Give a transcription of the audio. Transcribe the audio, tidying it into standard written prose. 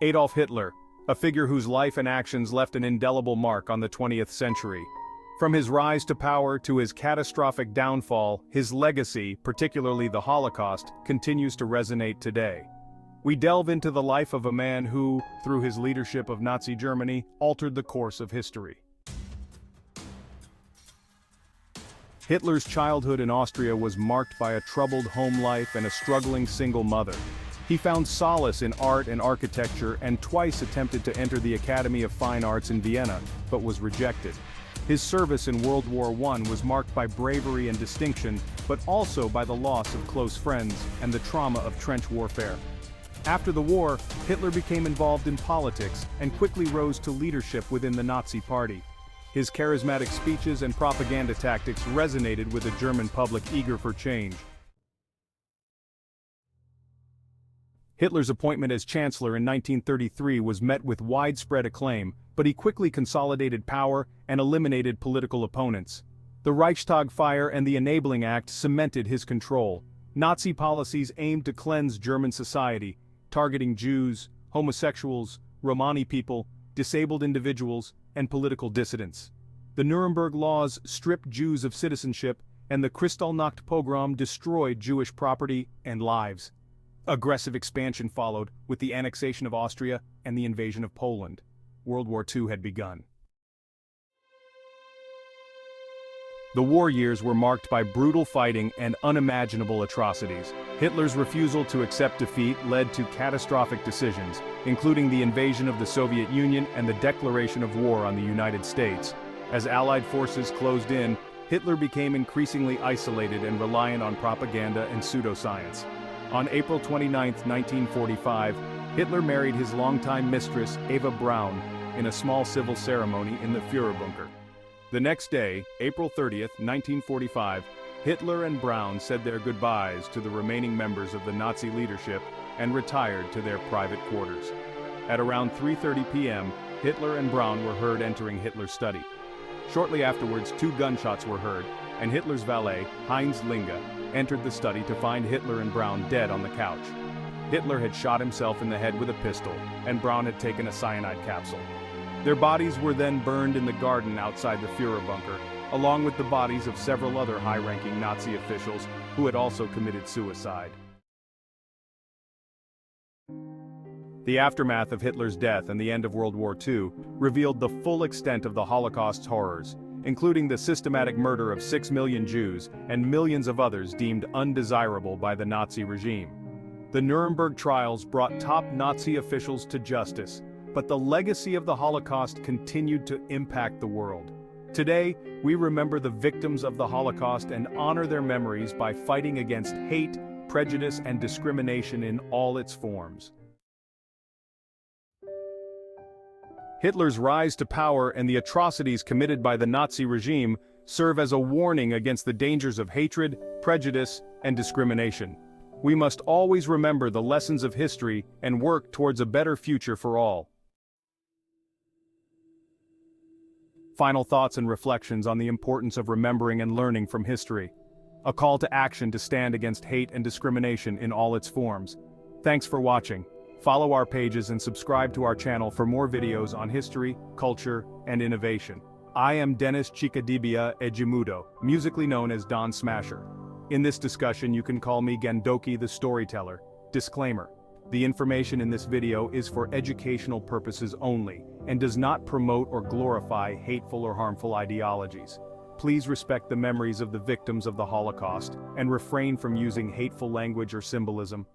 Adolf Hitler, a figure whose life and actions left an indelible mark on the 20th century. From his rise to power to his catastrophic downfall, his legacy, particularly the Holocaust, continues to resonate today. We delve into the life of a man who, through his leadership of Nazi Germany, altered the course of history. Hitler's childhood in Austria was marked by a troubled home life and a struggling single mother. He found solace in art and architecture and twice attempted to enter the Academy of Fine Arts in Vienna, but was rejected. His service in World War I was marked by bravery and distinction, but also by the loss of close friends and the trauma of trench warfare. After the war, Hitler became involved in politics and quickly rose to leadership within the Nazi Party. His charismatic speeches and propaganda tactics resonated with the German public eager for change. Hitler's appointment as Chancellor in 1933 was met with widespread acclaim, but he quickly consolidated power and eliminated political opponents. The Reichstag fire and the Enabling Act cemented his control. Nazi policies aimed to cleanse German society, targeting Jews, homosexuals, Romani people, disabled individuals, and political dissidents. The Nuremberg laws stripped Jews of citizenship, and the Kristallnacht pogrom destroyed Jewish property and lives. Aggressive expansion followed, with the annexation of Austria and the invasion of Poland. World War II had begun. The war years were marked by brutal fighting and unimaginable atrocities. Hitler's refusal to accept defeat led to catastrophic decisions, including the invasion of the Soviet Union and the declaration of war on the United States. As Allied forces closed in, Hitler became increasingly isolated and reliant on propaganda and pseudoscience. On April 29, 1945, Hitler married his longtime mistress, Eva Braun, in a small civil ceremony in the Führerbunker. The next day, April 30, 1945, Hitler and Braun said their goodbyes to the remaining members of the Nazi leadership and retired to their private quarters. At around 3:30 p.m., Hitler and Braun were heard entering Hitler's study. Shortly afterwards, 2 gunshots were heard, and Hitler's valet, Heinz Linge, entered the study to find Hitler and Braun dead on the couch. Hitler had shot himself in the head with a pistol, and Braun had taken a cyanide capsule. Their bodies were then burned in the garden outside the Führerbunker, along with the bodies of several other high-ranking Nazi officials who had also committed suicide. The aftermath of Hitler's death and the end of World War II revealed the full extent of the Holocaust's horrors, including the systematic murder of 6 million Jews and millions of others deemed undesirable by the Nazi regime. The Nuremberg trials brought top Nazi officials to justice, but the legacy of the Holocaust continued to impact the world. Today, we remember the victims of the Holocaust and honor their memories by fighting against hate, prejudice, and discrimination in all its forms. Hitler's rise to power and the atrocities committed by the Nazi regime serve as a warning against the dangers of hatred, prejudice, and discrimination. We must always remember the lessons of history and work towards a better future for all. Final thoughts and reflections on the importance of remembering and learning from history. A call to action to stand against hate and discrimination in all its forms. Thanks for watching. Follow our pages and subscribe to our channel for more videos on history, culture, and innovation. I am Dennis Chikadibia Ejimudo, musically known as Don Smasher. In this discussion you can call me Gandoki the Storyteller. Disclaimer: the information in this video is for educational purposes only, and does not promote or glorify hateful or harmful ideologies. Please respect the memories of the victims of the Holocaust, and refrain from using hateful language or symbolism.